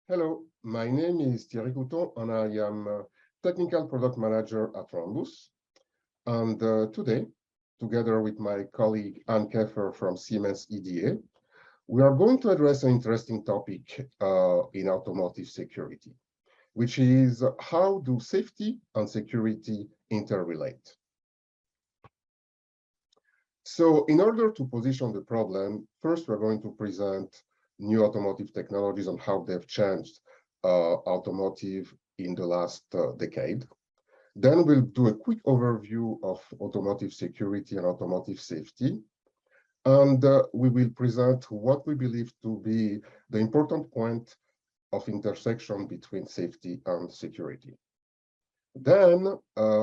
Hello, my name is Thierry Kouthon and I am Technical Product Manager at Rambus. And today, together with my colleague Keffer from Siemens EDA, we are going to address an interesting topic in automotive security, which is how do safety and security interrelate? So in order to position the problem, first we're going to present new automotive technologies and how they've changed automotive in the last decade. Then we'll do a quick overview of automotive security and automotive safety. And we will present what we believe to be the important point of intersection between safety and security. Then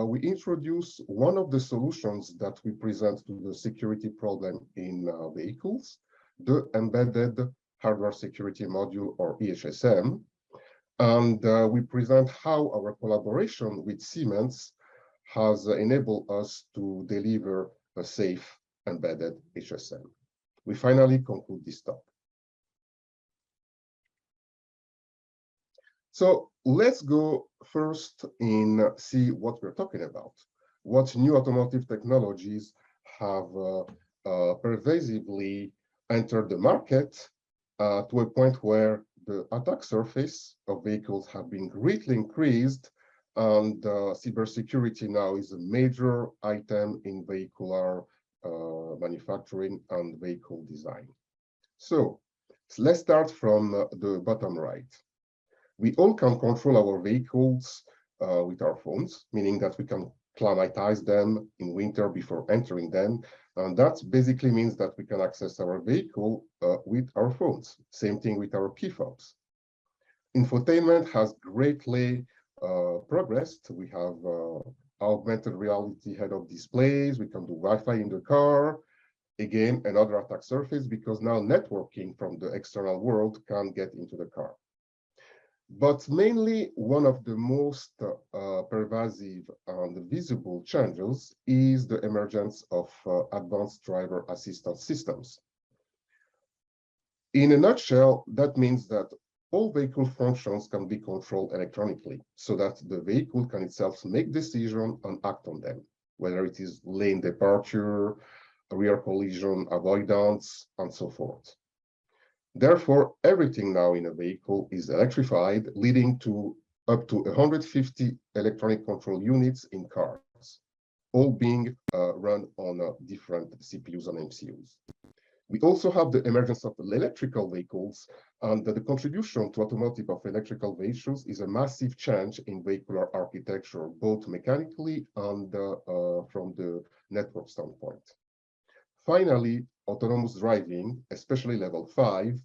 we introduce one of the solutions that we present to the security problem in vehicles, the embedded hardware security module, or EHSM. And we present how our collaboration with Siemens has enabled us to deliver a safe embedded HSM. We finally conclude this talk. So let's go first in see what we're talking about. What new automotive technologies have pervasively entered the market to a point where the attack surface of vehicles have been greatly increased, and cybersecurity now is a major item in vehicular manufacturing and vehicle design. So let's start from the bottom right. We all can control our vehicles with our phones, meaning that we can climatize them in winter before entering them. And that basically means that we can access our vehicle with our phones. Same thing with our key fobs. Infotainment has greatly progressed. We have augmented reality head-up displays. We can do Wi-Fi in the car. Again, another attack surface, because now networking from the external world can get into the car. But mainly, one of the most pervasive and visible changes is the emergence of advanced driver assistance systems. In a nutshell, that means that all vehicle functions can be controlled electronically, so that the vehicle can itself make decisions and act on them, whether it is lane departure, rear collision avoidance, and so forth. Therefore, everything now in a vehicle is electrified, leading to up to 150 electronic control units in cars, all being run on different CPUs and MCUs. We also have the emergence of electrical vehicles, and the contribution to automotive of electrical vehicles is a massive change in vehicular architecture, both mechanically and from the network standpoint. Finally, autonomous driving, especially level 5,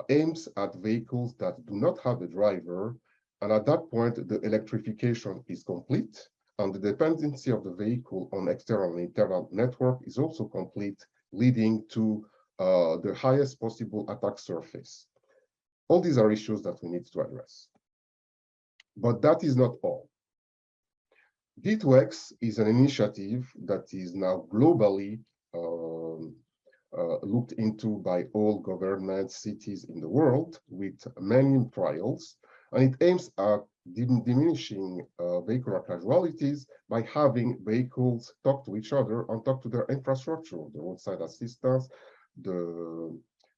aims at vehicles that do not have a driver, and at that point, the electrification is complete, and the dependency of the vehicle on external and internal network is also complete, leading to the highest possible attack surface. All these are issues that we need to address. But that is not all. V2X is an initiative that is now globally looked into by all governments, cities in the world, with many trials, and it aims at diminishing vehicular casualties by having vehicles talk to each other and talk to their infrastructure, the roadside assistance, the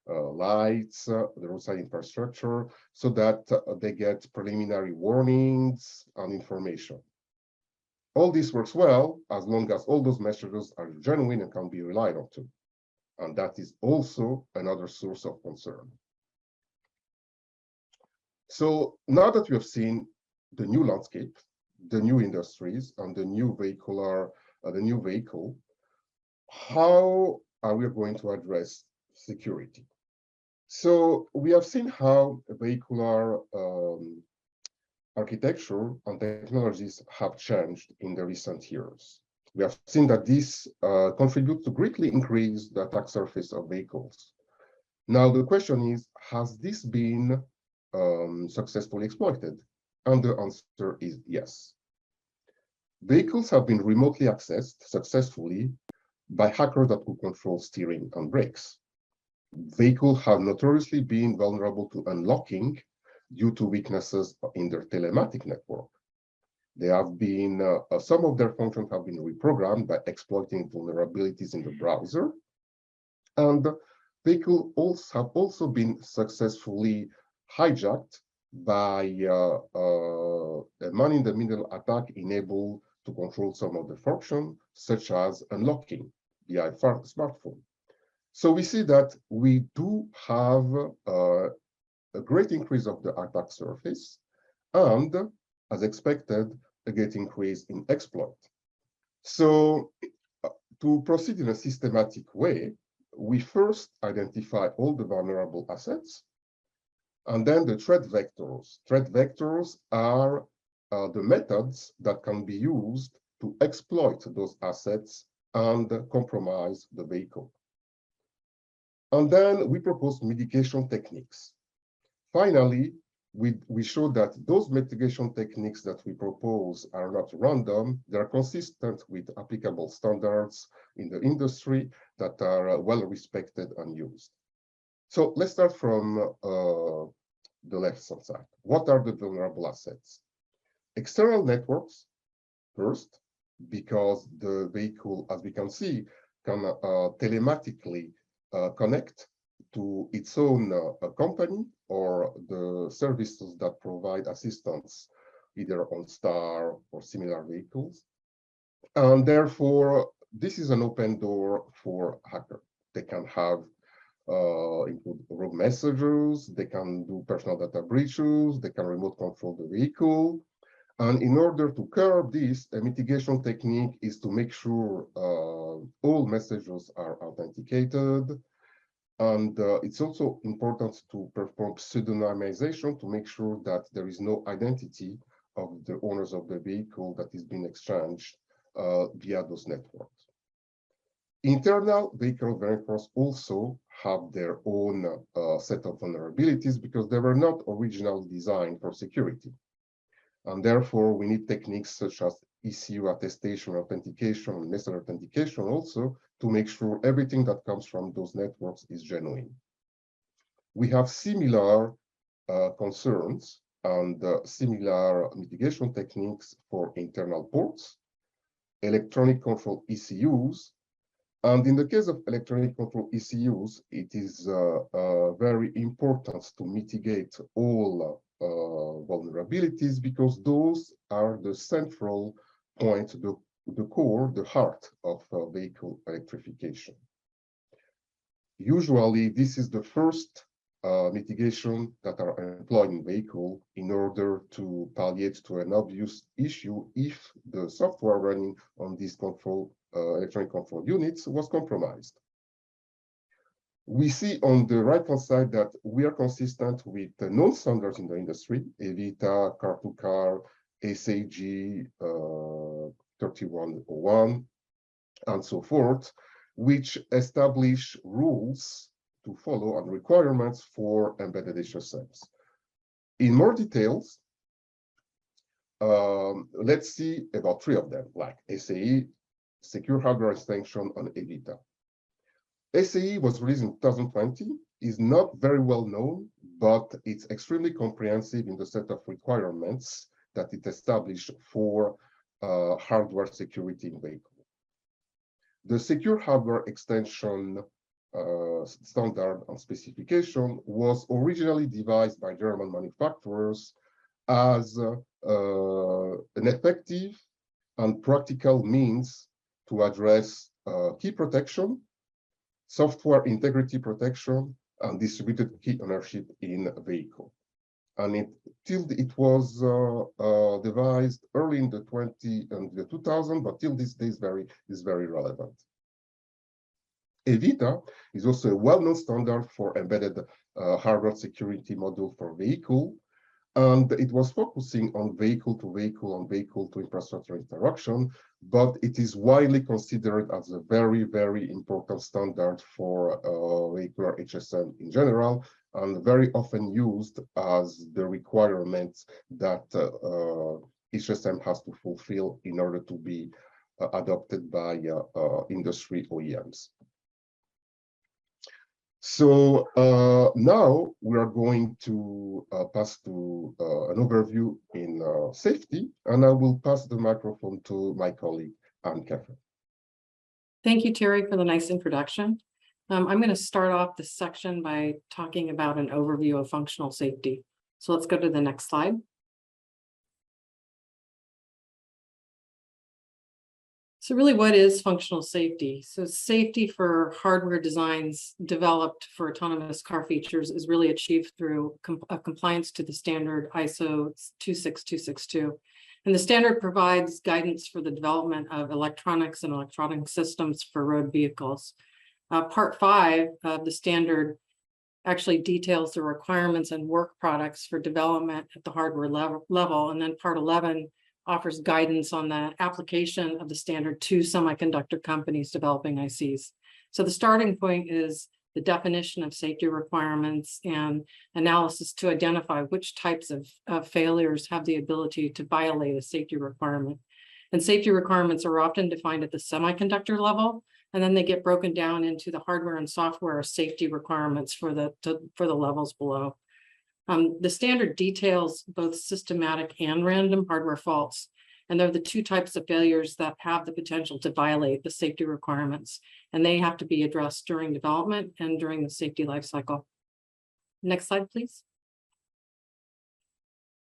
lights, the roadside infrastructure, so that they get preliminary warnings and information. All this works well as long as all those messages are genuine and can be relied on to. And that is also another source of concern. So now that we have seen the new landscape, the new industries, and the new vehicle, how are we going to address security? So we have seen how vehicular architecture and technologies have changed in the recent years. We have seen that this contributes to greatly increase the attack surface of vehicles. Now, the question is, has this been successfully exploited? And the answer is yes. Vehicles have been remotely accessed successfully by hackers that could control steering and brakes. Vehicles have notoriously been vulnerable to unlocking due to weaknesses in their telematic network. They have been, some of their functions have been reprogrammed by exploiting vulnerabilities in the browser. And vehicles have also been successfully hijacked by a man-in-the-middle attack enabled to control some of the functions, such as unlocking via a smartphone. So we see that we do have a great increase of the attack surface, and as expected, a great increase in exploit. So to proceed in a systematic way, we first identify all the vulnerable assets, and then the threat vectors. Threat vectors are the methods that can be used to exploit those assets and compromise the vehicle. And then we propose mitigation techniques. Finally, we show that those mitigation techniques that we propose are not random. They're consistent with applicable standards in the industry that are well respected and used. So let's start from the left-hand side. What are the vulnerable assets? External networks, first, because the vehicle, as we can see, can telematically connect to its own company or the services that provide assistance, either on Star or similar vehicles. And therefore, this is an open door for hackers. They can have include rogue messages, they can do personal data breaches, they can remote control the vehicle. And in order to curb this, a mitigation technique is to make sure all messages are authenticated. And it's also important to perform pseudonymization to make sure that there is no identity of the owners of the vehicle that is being exchanged via those networks. Internal vehicle vectors also have their own set of vulnerabilities because they were not originally designed for security. And therefore, we need techniques such as ECU attestation, authentication, and method authentication also to make sure everything that comes from those networks is genuine. We have similar concerns and similar mitigation techniques for internal ports, electronic control ECUs, and in the case of electronic control ECUs, it is very important to mitigate all vulnerabilities because those are the central point, the core, the heart of vehicle electrification. Usually, this is the first mitigation that are employed in vehicle in order to palliate to an obvious issue if the software running on these electronic control units was compromised. We see on the right-hand side that we are consistent with the known standards in the industry, EVITA, Car2Car, SAG 3101, and so forth, which establish rules to follow and requirements for embedded HSMs. In more details, let's see about 3 of them, like SAE, Secure Hardware Extension, and EVITA. SAE was released in 2020, is not very well known, but it's extremely comprehensive in the set of requirements that it established for hardware security in vehicles. The Secure Hardware Extension standard and specification was originally devised by German manufacturers as an effective and practical means to address key protection, software integrity protection, and distributed key ownership in a vehicle. And it was devised early in the 2000s, but till this day is very relevant. EVITA is also a well-known standard for embedded hardware security module for vehicle, and it was focusing on vehicle-to-vehicle and vehicle-to-infrastructure interaction, but it is widely considered as a very, very important standard for vehicular HSM in general, and very often used as the requirements that HSM has to fulfill in order to be adopted by industry OEMs. So now we are going to pass to an overview in safety, and I will pass the microphone to my colleague, Keffer. Thank you, Thierry, for the nice introduction. I'm going to start off this section by talking about an overview of functional safety. So let's go to the next slide. So really, what is functional safety? So safety for hardware designs developed for autonomous car features is really achieved through compliance to the standard ISO 26262. And the standard provides guidance for the development of electronics and electronic systems for road vehicles. Part 5 of the standard actually details the requirements and work products for development at the hardware level. And then Part 11 offers guidance on the application of the standard to semiconductor companies developing ICs. So the starting point is the definition of safety requirements and analysis to identify which types of failures have the ability to violate a safety requirement. And safety requirements are often defined at the semiconductor level, and then they get broken down into the hardware and software safety requirements for the levels below. The standard details both systematic and random hardware faults, and they're the two types of failures that have the potential to violate the safety requirements, and they have to be addressed during development and during the safety lifecycle. Next slide, please.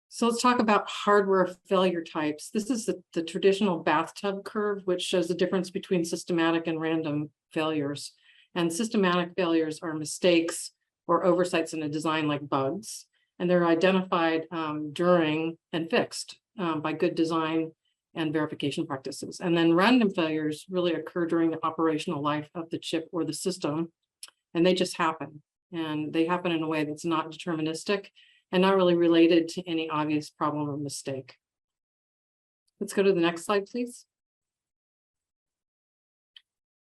So let's talk about hardware failure types. This is the traditional bathtub curve, which shows the difference between systematic and random failures. And systematic failures are mistakes or oversights in a design like bugs, and they're identified during and fixed by good design and verification practices. And then random failures really occur during the operational life of the chip or the system, and they just happen. And they happen in a way that's not deterministic and not really related to any obvious problem or mistake. Let's go to the next slide, please.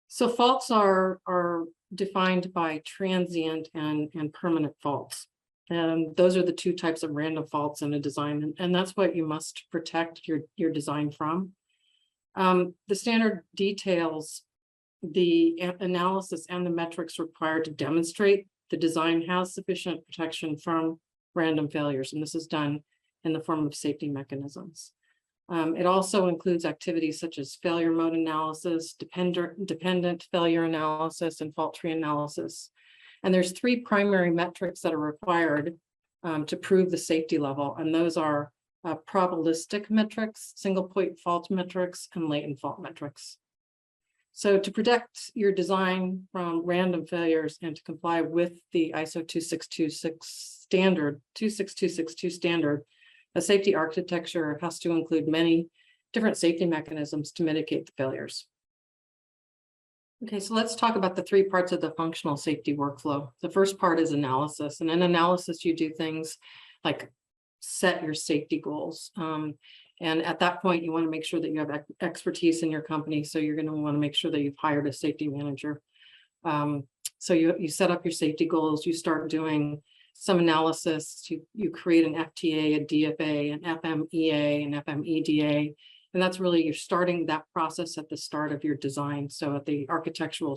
So faults are defined by transient and permanent faults. And those are the two types of random faults in a design. And that's what you must protect your design from. The standard details the analysis and the metrics required to demonstrate the design has sufficient protection from random failures. And this is done in the form of safety mechanisms. It also includes activities such as failure mode analysis, dependent failure analysis, and fault tree analysis. And there's 3 primary metrics that are required to prove the safety level. And those are probabilistic metrics, single point fault metrics, and latent fault metrics. So to protect your design from random failures and to comply with the ISO 26262 standard, a safety architecture has to include many different safety mechanisms to mitigate the failures. Okay, so let's talk about the 3 parts of the functional safety workflow. The first part is analysis. And in analysis, you do things like set your safety goals. And at that point, you want to make sure that you have expertise in your company. So you're going to want to make sure that you've hired a safety manager. So you set up your safety goals, you start doing some analysis, you create an FTA, a DFA, an FMEA, an FMEDA, and that's really, you're starting that process at the start of your design. So at the architectural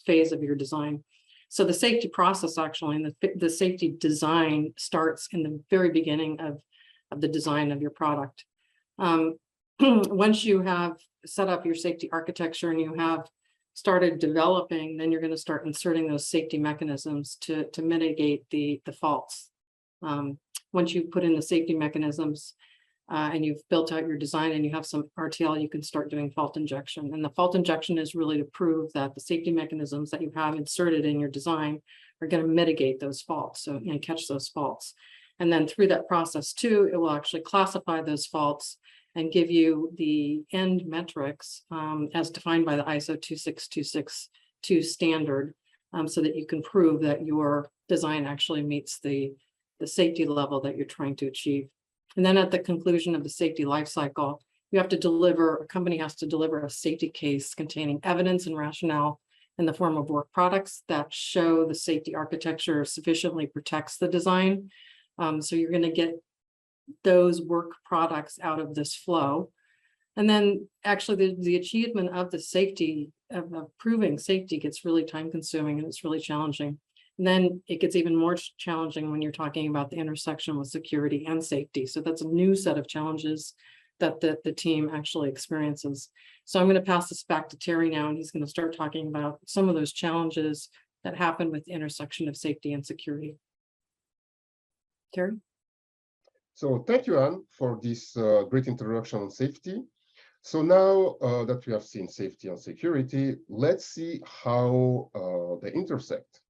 phase of your design. So the safety process actually, and the safety design starts in the very beginning of the design of your product. Once you have set up your safety architecture and you have started developing, then you're going to start inserting those safety mechanisms to mitigate the faults. Once you put in the safety mechanisms and you've built out your design and you have some RTL, you can start doing fault injection. And the fault injection is really to prove that the safety mechanisms that you have inserted in your design are going to mitigate those faults, so and catch those faults. And then through that process too, it will actually classify those faults and give you the end metrics as defined by the ISO 26262 standard, so that you can prove that your design actually meets the safety level that you're trying to achieve. And then at the conclusion of the safety lifecycle, you have to deliver, a company has to deliver a safety case containing evidence and rationale in the form of work products that show the safety architecture sufficiently protects the design. So you're going to get those work products out of this flow. And then actually the achievement of the safety, of proving safety, gets really time consuming and it's really challenging. Then it gets even more challenging when you're talking about the intersection with security and safety. So that's a new set of challenges that the team actually experiences. So I'm going to pass this back to Thierry now, and he's going to start talking about some of those challenges that happen with the intersection of safety and security. Thierry? So thank you, Anne, for this great introduction on safety. So now that we have seen safety and security, let's see how they intersect.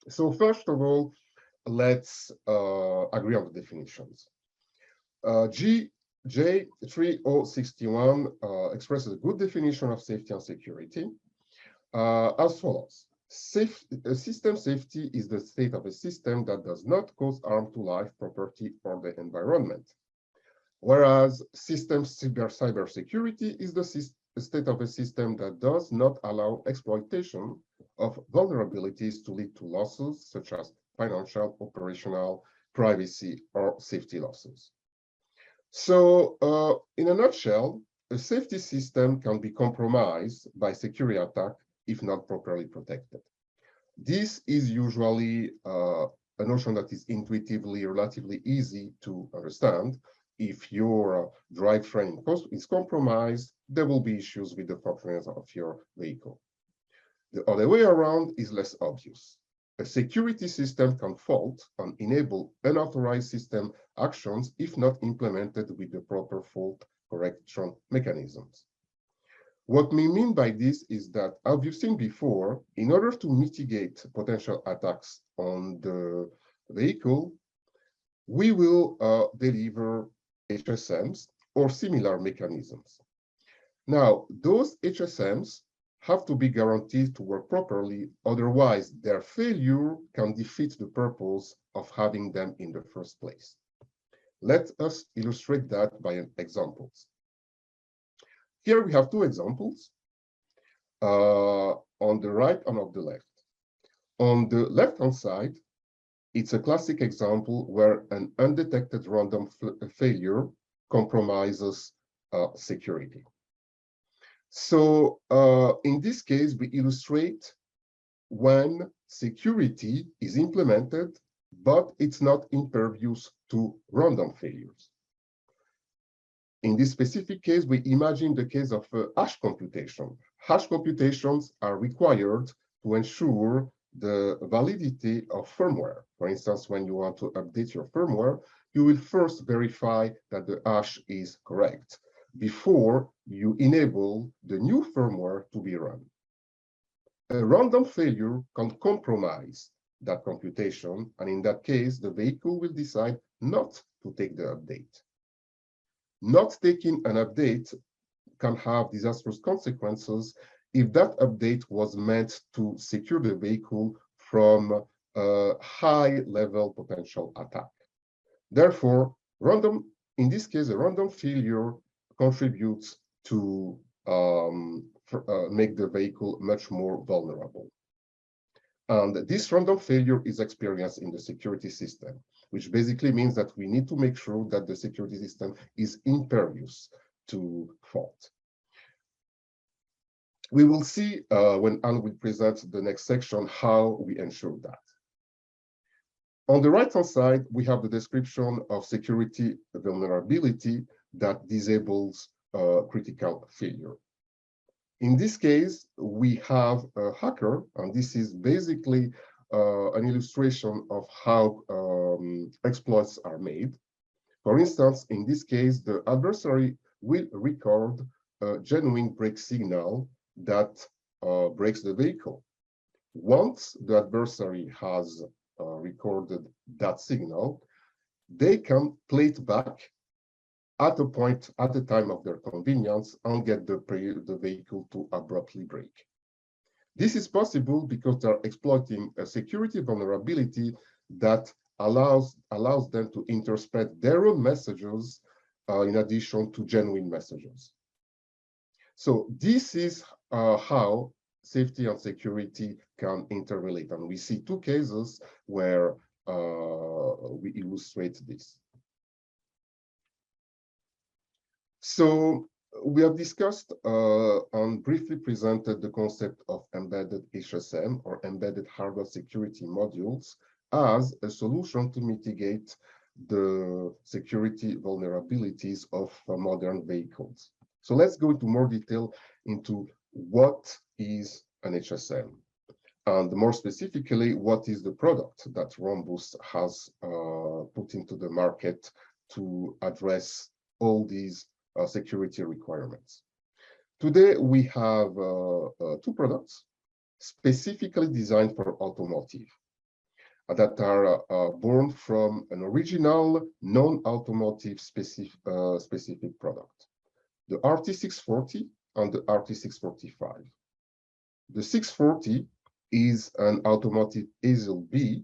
So first of all, let's agree on the definitions. J3061 expresses a good definition of safety and security as follows. System safety is the state of a system that does not cause harm to life, property, or the environment. Whereas cybersecurity is the state of a system that does not allow exploitation of vulnerabilities to lead to losses such as financial, operational, privacy, or safety losses. So in a nutshell, a safety system can be compromised by security attack if not properly protected. This is usually a notion that is intuitively relatively easy to understand. If your drivetrain is compromised, there will be issues with the functioning of your vehicle. The other way around is less obvious. A security system can fault and enable unauthorized system actions if not implemented with the proper fault correction mechanisms. What we mean by this is that, as you've seen before, in order to mitigate potential attacks on the vehicle, we will deliver HSMs or similar mechanisms. Now, those HSMs have to be guaranteed to work properly, otherwise their failure can defeat the purpose of having them in the first place. Let us illustrate that by examples. Here we have two examples, on the right and on the left. On the left-hand side, it's a classic example where an undetected random failure compromises security. So in this case, we illustrate when security is implemented, but it's not impervious to random failures. In this specific case, we imagine the case of hash computation. Hash computations are required to ensure the validity of firmware. For instance, when you want to update your firmware, you will first verify that the hash is correct before you enable the new firmware to be run. A random failure can compromise that computation, and in that case, the vehicle will decide not to take the update. Not taking an update can have disastrous consequences if that update was meant to secure the vehicle from a high-level potential attack. Therefore, in this case, a random failure contributes to make the vehicle much more vulnerable. And this random failure is experienced in the security system, which basically means that we need to make sure that the security system is impervious to fault. We will see when Anne will present the next section how we ensure that. On the right-hand side, we have the description of security vulnerability that disables critical failure. In this case, we have a hacker, and this is basically an illustration of how exploits are made. For instance, in this case, the adversary will record a genuine brake signal that brakes the vehicle. Once the adversary has recorded that signal, they can play it back at a point, at the time of their convenience, and get the vehicle to abruptly brake. This is possible because they're exploiting a security vulnerability that allows them to interpret their own messages in addition to genuine messages. So this is how safety and security can interrelate. And we see two cases where we illustrate this. So We have discussed and briefly presented the concept of embedded HSM, or embedded hardware security modules, as a solution to mitigate the security vulnerabilities of modern vehicles. So let's go into more detail into what is an HSM, and more specifically, what is the product that Rambus has put into the market to address all these security requirements. Today, we have two products specifically designed for automotive that are born from an original non-automotive specific product, the RT640 and the RT645. The 640 is an automotive ASIL B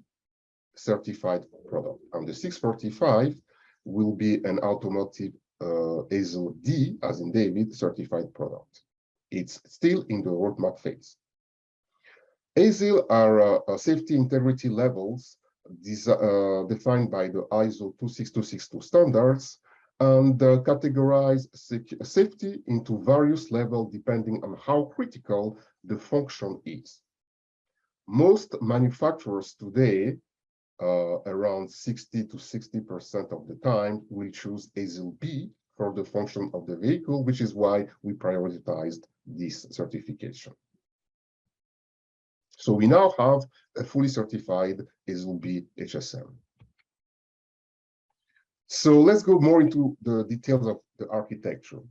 certified product, and the 645 will be an automotive ASIL D, as in David, certified product. It's still in the roadmap phase. ASIL are safety integrity levels defined by the ISO 26262 standards, and categorize safety into various levels depending on how critical the function is. Most manufacturers today, around 60 to 60% of the time, will choose ASIL B for the function of the vehicle, which is why we prioritized this certification. So we now have a fully certified ASIL B HSM. So let's go more into the details of the architecture.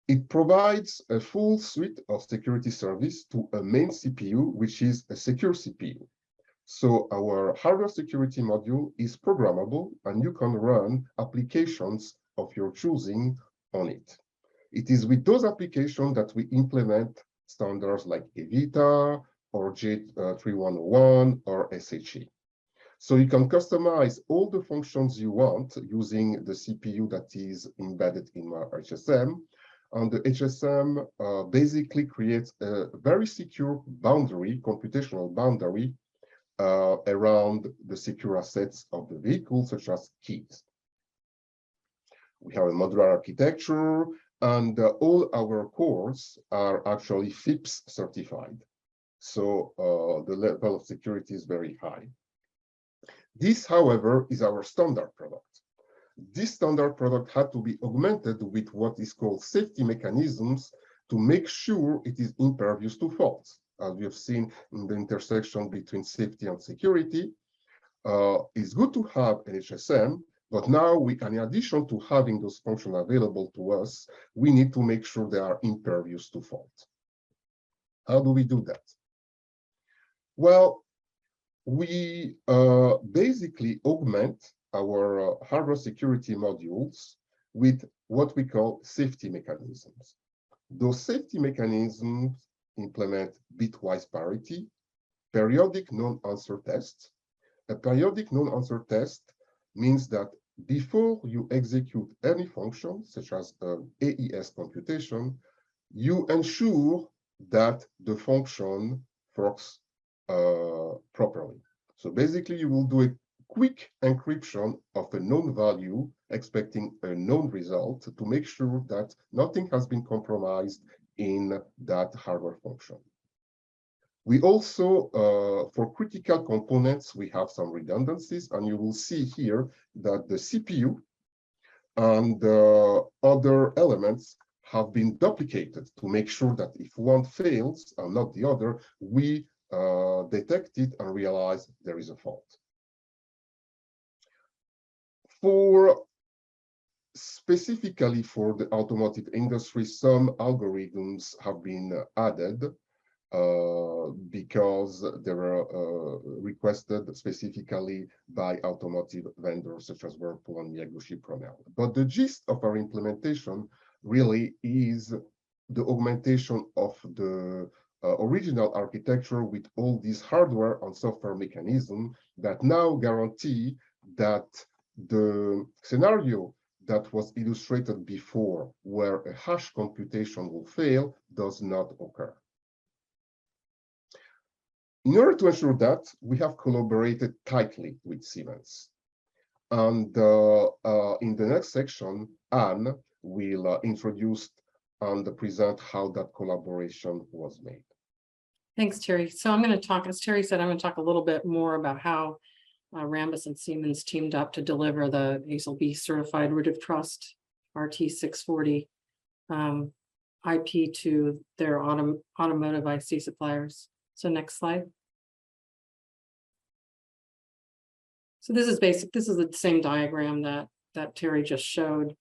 It provides a full suite of security service to a main CPU, which is a secure CPU. So our hardware security module is programmable, and you can run applications of your choosing on it. It is with those applications that we implement standards like EVITA or J3101 or SHE. So you can customize all the functions you want using the CPU that is embedded in our HSM. And the HSM basically creates a very secure boundary, computational boundary, around the secure assets of the vehicle, such as keys. We have a modular architecture, and all our cores are actually FIPS certified. So the level of security is very high. This, however, is our standard product. This standard product had to be augmented with what is called safety mechanisms to make sure it is impervious to faults. As we have seen in the intersection between safety and security, it's good to have an HSM, but now we can, in addition to having those functions available to us, we need to make sure they are impervious to fault. How do we do that? Well, we basically augment our hardware security modules with what we call safety mechanisms. Those safety mechanisms implement bitwise parity, periodic non-answer tests. A periodic non-answer test means that before you execute any function, such as AES computation, you ensure that the function works properly. So basically, you will do a quick encryption of a known value, expecting a known result, to make sure that nothing has been compromised in that hardware function. We also, for critical components, we have some redundancies, and you will see here that the CPU and other elements have been duplicated to make sure that if one fails and not the other, we detect it and realize there is a fault. Specifically for the automotive industry, some algorithms have been added because they were requested specifically by automotive vendors such as Whirlpool and Miyaguchi Pronel. But the gist of our implementation really is the augmentation of the original architecture with all these hardware and software mechanisms that now guarantee that the scenario that was illustrated before, where a hash computation will fail, does not occur. In order to ensure that, we have collaborated tightly with Siemens. And in the next section, Anne will introduce and present how that collaboration was made. Thanks, Thierry. So I'm going to talk, as Thierry said, I'm going to talk a little bit more about how Rambus and Siemens teamed up to deliver the ASIL B certified root of trust RT640 IP to their automotive IC suppliers. So next slide. So this is basic. This is the same diagram that Thierry just showed.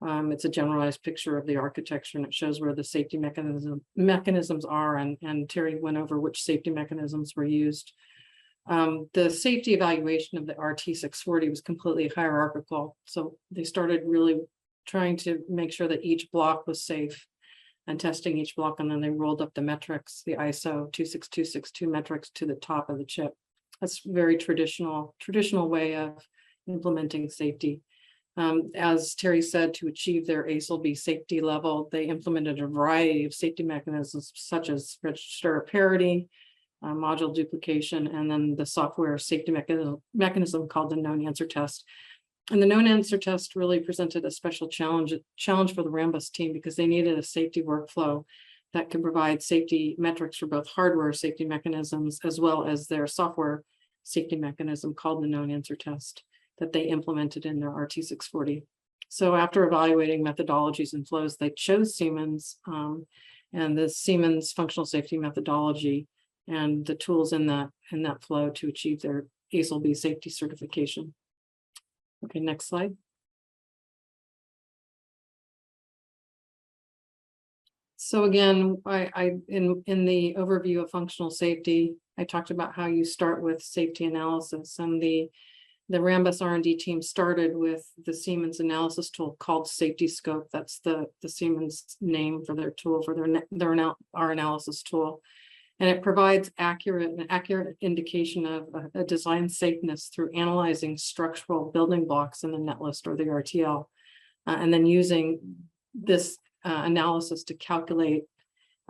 It's a generalized picture of the architecture, and it shows where the safety mechanisms are, and Thierry went over which safety mechanisms were used. The safety evaluation of the RT640 was completely hierarchical. So they started really trying to make sure that each block was safe and testing each block, and then they rolled up the metrics, the ISO 26262 metrics to the top of the chip. That's very traditional way of implementing safety. As Thierry said, to achieve their ASIL B safety level, they implemented a variety of safety mechanisms such as register parity, module duplication, and then the software safety mechanism called the known answer test. And the known answer test really presented a special challenge for the Rambus team, because they needed a safety workflow that could provide safety metrics for both hardware safety mechanisms as well as their software safety mechanism called the known answer test that they implemented in their RT640. So after evaluating methodologies and flows, they chose Siemens and the Siemens functional safety methodology and the tools in that flow to achieve their ASIL B safety certification. Okay, next slide. So again, in the overview of functional safety, I talked about how you start with safety analysis, and the Rambus R&D team started with the Siemens analysis tool called Safety Scope. That's the Siemens name for their tool, for our analysis tool. And it provides an accurate indication of a design safeness through analyzing structural building blocks in the netlist or the RTL, and then using this analysis to calculate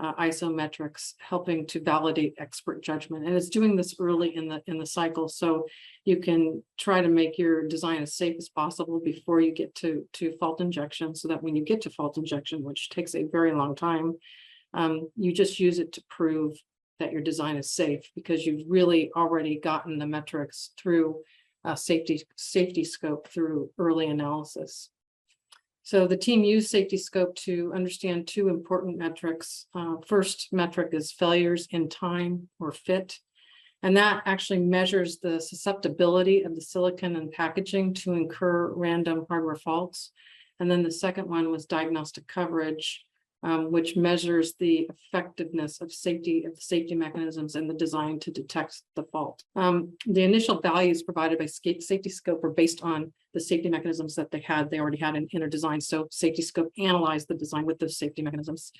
ISO metrics, helping to validate expert judgment. And it's doing this early in the cycle, so you can try to make your design as safe as possible before you get to fault injection, so that when you get to fault injection, which takes a very long time, you just use it to prove that your design is safe, because you've really already gotten the metrics through safety scope through early analysis. So the team used Safety Scope to understand two important metrics. First metric is failures in time or fit, and that actually measures the susceptibility of the silicon and packaging to incur random hardware faults. And then the second one was diagnostic coverage, which measures the effectiveness of the safety mechanisms in the design to detect the fault. The initial values provided by Safety Scope were based on the safety mechanisms that they already had in their design. So Safety Scope analyzed the design with those safety mechanisms.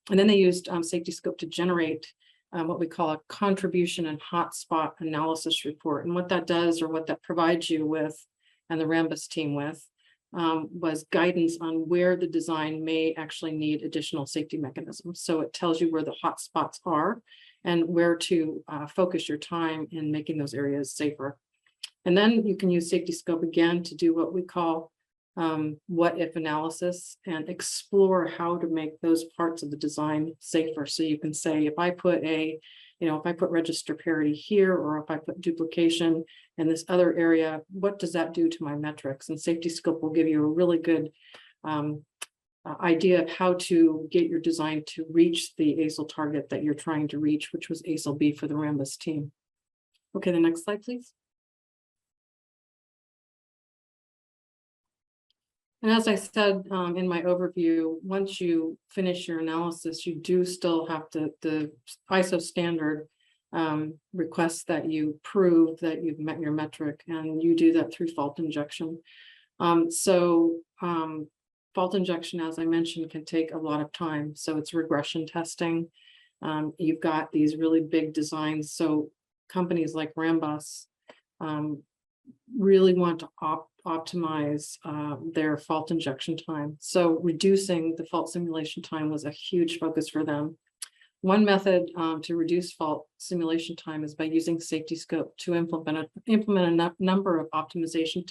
And then they used Safety Scope to generate what we call a contribution and hotspot analysis report. And what that does, or what that provides you with, and the Rambus team with, was guidance on where the design may actually need additional safety mechanisms. So it tells you where the hot spots are and where to focus your time in making those areas safer. And then you can use Safety Scope again to do what we call what if analysis, and explore how to make those parts of the design safer. So you can say, if I put register parity here, or if I put duplication in this other area, what does that do to my metrics? And Safety Scope will give you a really good idea of how to get your design to reach the ASIL target that you're trying to reach, which was ASIL B for the Rambus team. Okay, the next slide, please. And as I said in my overview, once you finish your analysis, you do still have the ISO standard requests that you prove that you've met your metric, and you do that through fault injection. Fault injection, as I mentioned, can take a lot of time. So it's regression testing. You've got these really big designs. So companies like Rambus really want to optimize their fault injection time. So reducing the fault simulation time was a huge focus for them. One method to reduce fault simulation time is by using Safety Scope to implement a number of optimization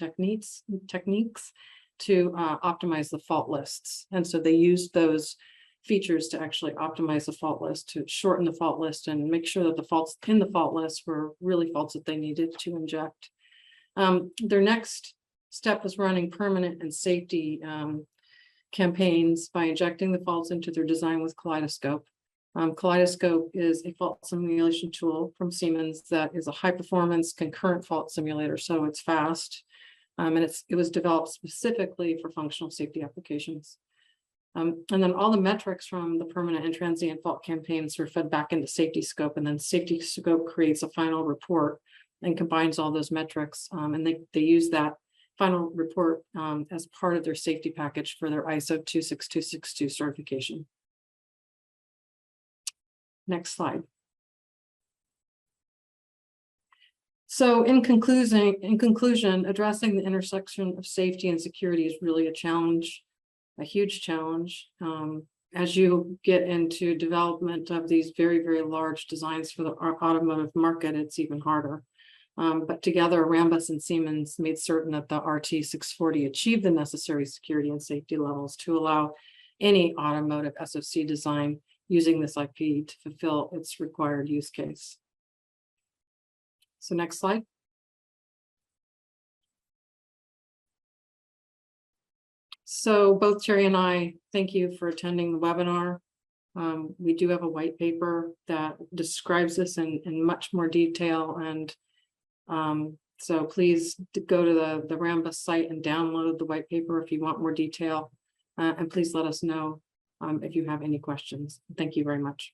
techniques to optimize the fault lists. And so they used those features to actually optimize the fault list, to shorten the fault list and make sure that the faults in the fault list were really faults that they needed to inject. Their next step was running permanent and safety campaigns by injecting the faults into their design with Kaleidoscope. Kaleidoscope is a fault simulation tool from Siemens that is a high performance concurrent fault simulator, so it's fast. And it was developed specifically for functional safety applications. And then all the metrics from the permanent and transient fault campaigns were fed back into Safety Scope, and then Safety Scope creates a final report and combines all those metrics. And they use that final report as part of their safety package for their ISO 26262 certification. Next slide. So in conclusion, addressing the intersection of safety and security is really a challenge, a huge challenge. As you get into development of these very, very large designs for the automotive market, it's even harder. But together, Rambus and Siemens made certain that the RT640 achieved the necessary security and safety levels to allow any automotive SoC design using this IP to fulfill its required use case. So next slide. So both Thierry and I thank you for attending the webinar. We do have a white paper that describes this in much more detail, and so please go to the Rambus site and download the white paper if you want more detail, and please let us know if you have any questions. Thank you very much.